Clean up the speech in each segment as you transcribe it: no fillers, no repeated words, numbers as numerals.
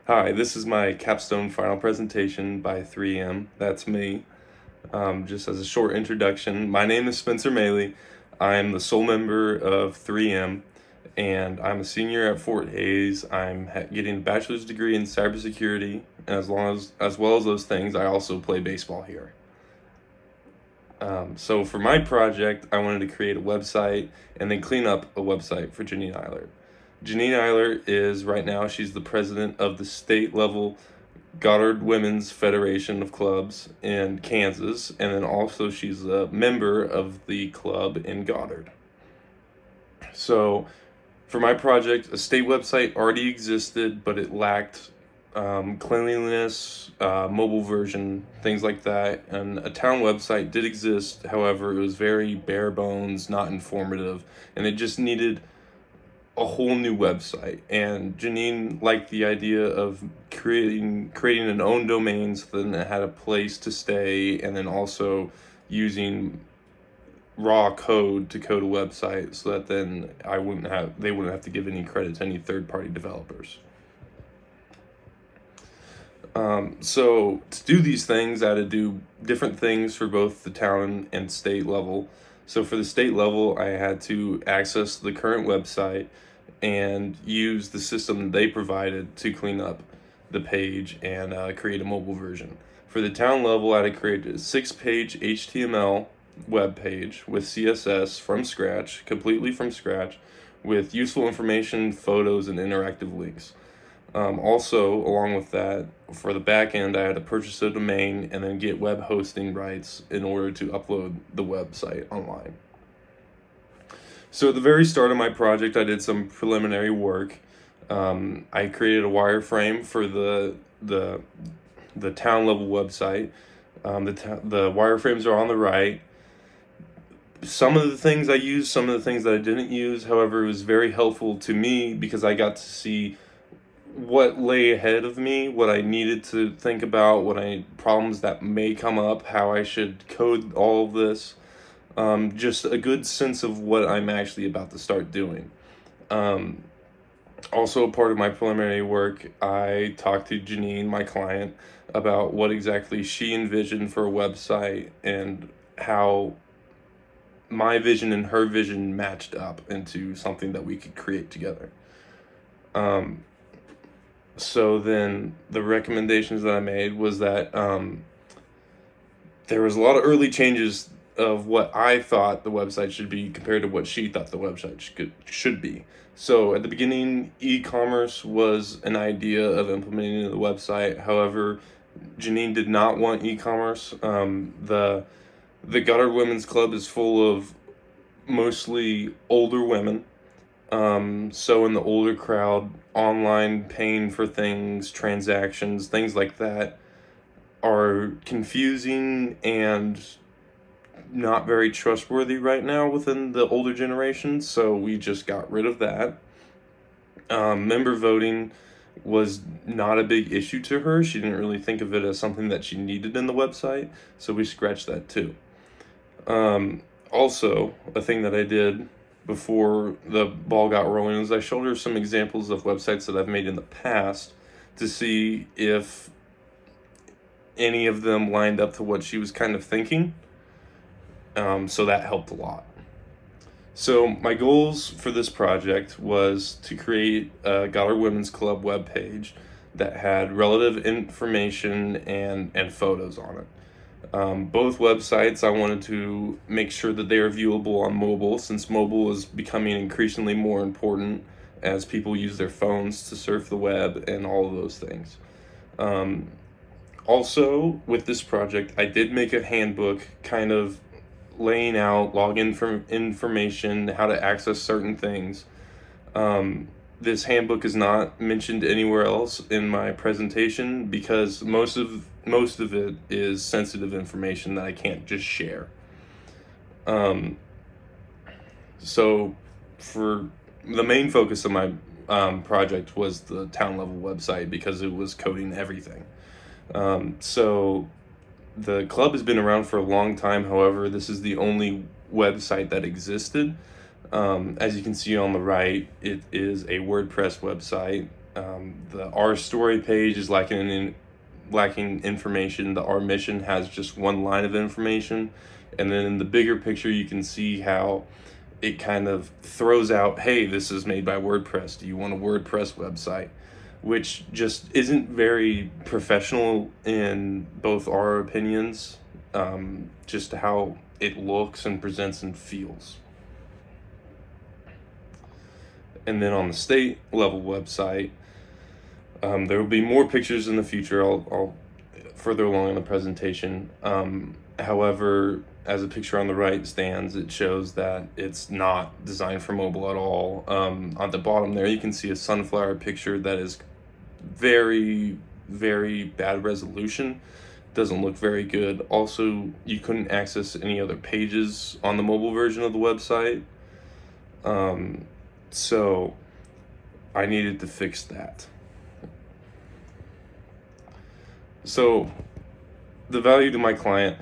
Hi, this is my Capstone final presentation by 3M. That's me. Just as a short introduction, my name is Spencer Maley. I'm the sole member of 3M, and I'm a senior at Fort Hays. I'm getting a bachelor's degree in cybersecurity, and as well as those things, I also play baseball here. So for my project, I wanted to create a website and then clean up a website for Janine Eiler. Janine Eiler is right now, she's the president of the state level Goddard Women's Federation of Clubs in Kansas, and then also she's a member of the club in Goddard. So for my project, a state website already existed, but it lacked cleanliness, mobile version, things like that. And a town website did exist, however, it was very bare bones, not informative, and it just needed a whole new website. And Janine liked the idea of creating an own domain so then it had a place to stay, and then also using raw code to code a website so that then they wouldn't have to give any credit to any third party developers. So to do these things, I had to do different things for both the town and state level. So for the state level, I had to access the current website and use the system they provided to clean up the page and create a mobile version. For the town level, I had to create a 6-page HTML web page with CSS from scratch, completely from scratch, with useful information, photos, and interactive links. Also, along with that, for the back end, I had to purchase a domain and then get web hosting rights in order to upload the website online. So at the very start of my project, I did some preliminary work. I created a wireframe for the town level website. The wireframes are on the right. Some of the things I used, some of the things that I didn't use. However, it was very helpful to me because I got to see what lay ahead of me, what I needed to think about, problems that may come up, how I should code all of this. Just a good sense of what I'm actually about to start doing. Also, part of my preliminary work, I talked to Janine, my client, about what exactly she envisioned for a website and how my vision and her vision matched up into something that we could create together. So then the recommendations that I made was that there was a lot of early changes of what I thought the website should be compared to what she thought the website should be. So at the beginning, e-commerce was an idea of implementing the website. However, Janine did not want e-commerce. The Goddard Women's Club is full of mostly older women. So in the older crowd, online paying for things, transactions, things like that are confusing and not very trustworthy right now within the older generation. So we just got rid of that. Member voting was not a big issue to her. She didn't really think of it as something that she needed in the website. So we scratched that too. Also, a thing that I did before the ball got rolling is I showed her some examples of websites that I've made in the past to see if any of them lined up to what she was kind of thinking. So that helped a lot. So my goals for this project was to create a Goddard Women's Club webpage that had relative information and photos on it. Both websites, I wanted to make sure that they are viewable on mobile, since mobile is becoming increasingly more important as people use their phones to surf the web and all of those things. Also, with this project, I did make a handbook kind of laying out login information, how to access certain things. This handbook is not mentioned anywhere else in my presentation because most of it is sensitive information that I can't just share. So for the main focus of my project was the town level website because it was coding everything. So the club has been around for a long time. However, this is the only website that existed. As you can see on the right, it is a WordPress website. The Our Story page is lacking information. The Our Mission has just one line of information. And then in the bigger picture, you can see how it kind of throws out, hey, this is made by WordPress. Do you want a WordPress website? Which just isn't very professional in both our opinions, just how it looks and presents and feels. And then on the state level website, there will be more pictures in the future. I'll further along in the presentation. However, as a picture on the right stands, it shows that it's not designed for mobile at all. On the bottom there, you can see a sunflower picture that is very, very bad resolution. Doesn't look very good. Also, you couldn't access any other pages on the mobile version of the website. So I needed to fix that. So the value to my client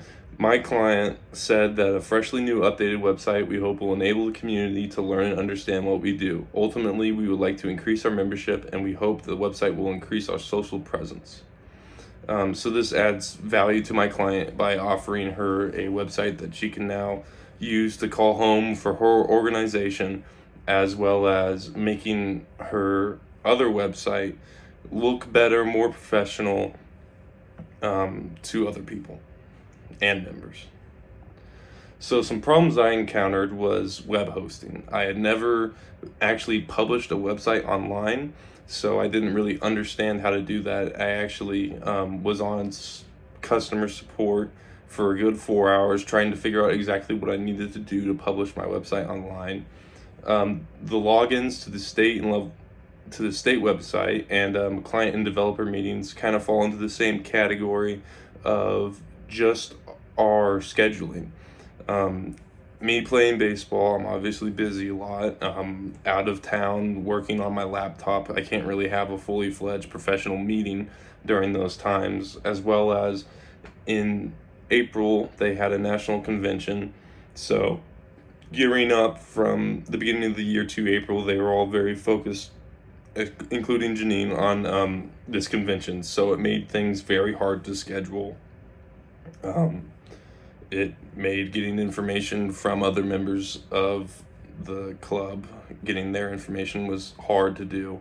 said that a freshly new updated website we hope will enable the community to learn and understand what we do. Ultimately, we would like to increase our membership, and we hope the website will increase our social presence. So this adds value to my client by offering her a website that she can now use to call home for her organization, as well as making her other website look better, more professional, to other people and members. So some problems I encountered was web hosting. I had never actually published a website online, so I didn't really understand how to do that. I actually was on customer support for a good 4 hours trying to figure out exactly what I needed to do to publish my website online. The logins to the state website and client and developer meetings kind of fall into the same category of just our scheduling. Me playing baseball, I'm obviously busy a lot. I'm out of town working on my laptop. I can't really have a fully fledged professional meeting during those times, as well as in April they had a national convention. So gearing up from the beginning of the year to April, they were all very focused, including Janine, on this convention. So it made things very hard to schedule. It made getting information from other members of the club, getting their information was hard to do.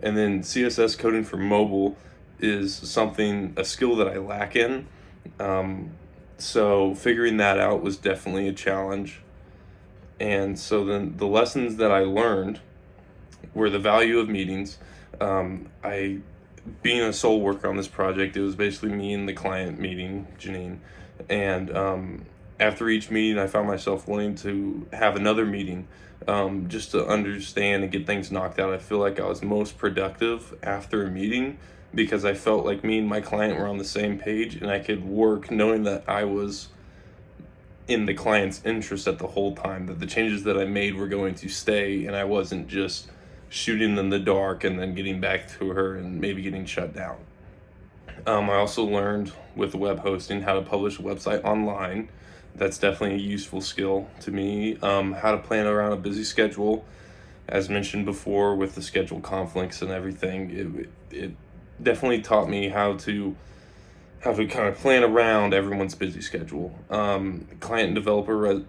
And then CSS coding for mobile is a skill that I lack in. So figuring that out was definitely a challenge. And so then the lessons that I learned were the value of meetings. Being a sole worker on this project, it was basically me and the client meeting, Janine. And after each meeting, I found myself wanting to have another meeting, just to understand and get things knocked out. I feel like I was most productive after a meeting because I felt like me and my client were on the same page, and I could work knowing that I was in the client's interest at the whole time, that the changes that I made were going to stay, and I wasn't just shooting in the dark and then getting back to her and maybe getting shut down. I also learned with web hosting how to publish a website online. That's definitely a useful skill to me. How to plan around a busy schedule, as mentioned before, with the schedule conflicts and everything. It definitely taught me how to kind of plan around everyone's busy schedule. Client and developer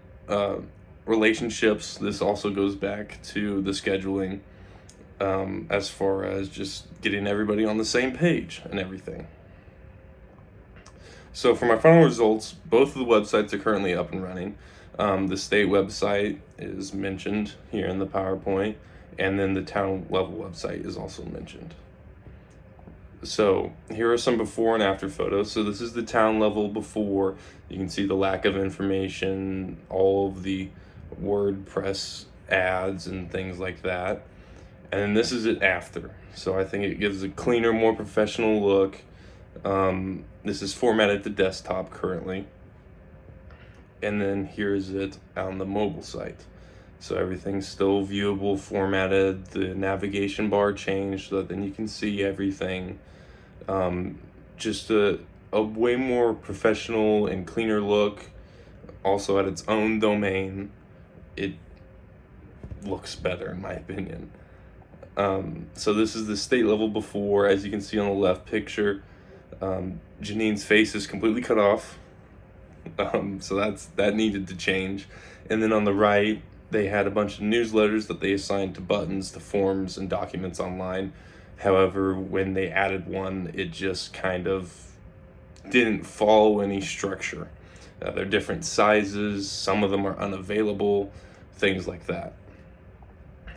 relationships. This also goes back to the scheduling, as far as just getting everybody on the same page and everything. So for my final results, both of the websites are currently up and running. The state website is mentioned here in the PowerPoint, and then the town level website is also mentioned. So here are some before and after photos. So this is the town level before. You can see the lack of information, all of the WordPress ads and things like that. And then this is it after. So I think it gives a cleaner, more professional look. This is formatted to desktop currently. And then here's it on the mobile site. So everything's still viewable, formatted. The navigation bar changed so that then you can see everything. Just a way more professional and cleaner look. Also at its own domain, it looks better in my opinion. So this is the state level before. As you can see on the left picture, Janine's face is completely cut off. So that needed to change. And then on the right, they had a bunch of newsletters that they assigned to buttons, to forms, and documents online. However, when they added one, it just kind of didn't follow any structure. They're different sizes, some of them are unavailable, things like that.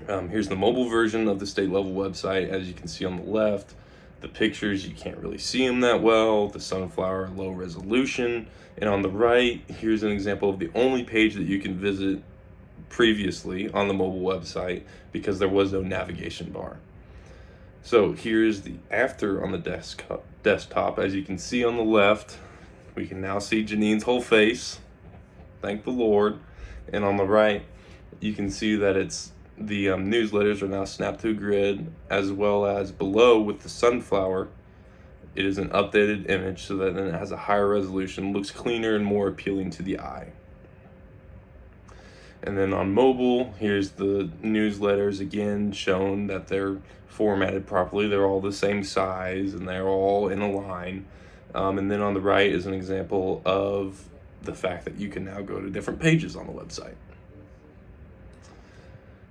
Here's the mobile version of the state level website. As you can see on the left, the pictures, you can't really see them that well. The sunflower, low resolution. And on the right, here's an example of the only page that you can visit previously on the mobile website because there was no navigation bar. So here's the after on the desktop. As you can see on the left, we can now see Janine's whole face. Thank the Lord. And on the right, you can see that it's the newsletters are now snapped to a grid, as well as below with the sunflower, it is an updated image so that then it has a higher resolution, looks cleaner and more appealing to the eye. And then on mobile, here's the newsletters again, shown that they're formatted properly. They're all the same size and they're all in a line. And then on the right is an example of the fact that you can now go to different pages on the website.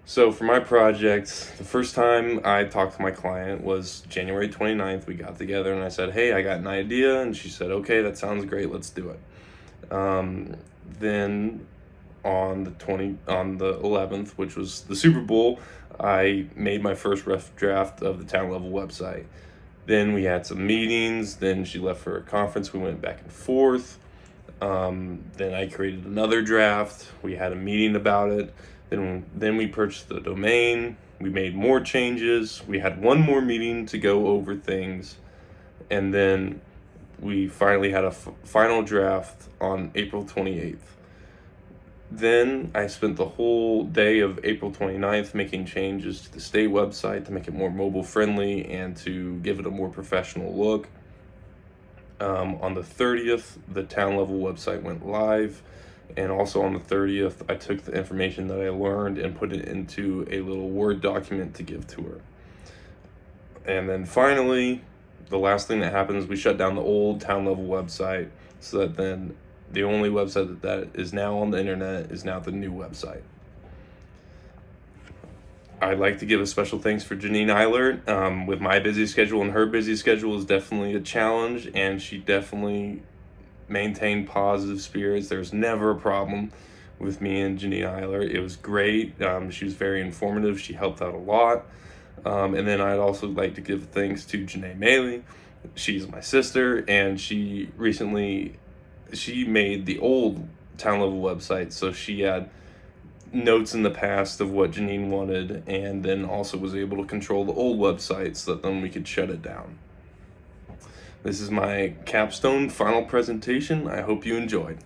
So for my project, the first time I talked to my client was January 29th. We got together and I said, hey, I got an idea. And she said, okay, that sounds great. Let's do it. Then on the 11th, which was the Super Bowl, I made my first rough draft of the town level website. Then we had some meetings. Then she left for a conference. We went back and forth. Then I created another draft. We had a meeting about it. Then we purchased the domain. We made more changes. We had one more meeting to go over things. And then we finally had a final draft on April 28th. Then I spent the whole day of April 29th making changes to the state website to make it more mobile friendly and to give it a more professional look. On the 30th, the town level website went live. And also on the 30th, I took the information that I learned and put it into a little Word document to give to her. And then finally, the last thing that happens, we shut down the old town level website so that then the only website that is now on the internet is now the new website. I'd like to give a special thanks for Janine Eilert. With my busy schedule and her busy schedule is definitely a challenge, and she definitely maintained positive spirits. There's never a problem with me and Janine Eilert. It was great. She was very informative. She helped out a lot. And then I'd also like to give thanks to Maley. She's my sister, and she made the old town level website, so she had notes in the past of what Janine wanted, and then also was able to control the old website so that then we could shut it down. This is my capstone final presentation. I hope you enjoyed.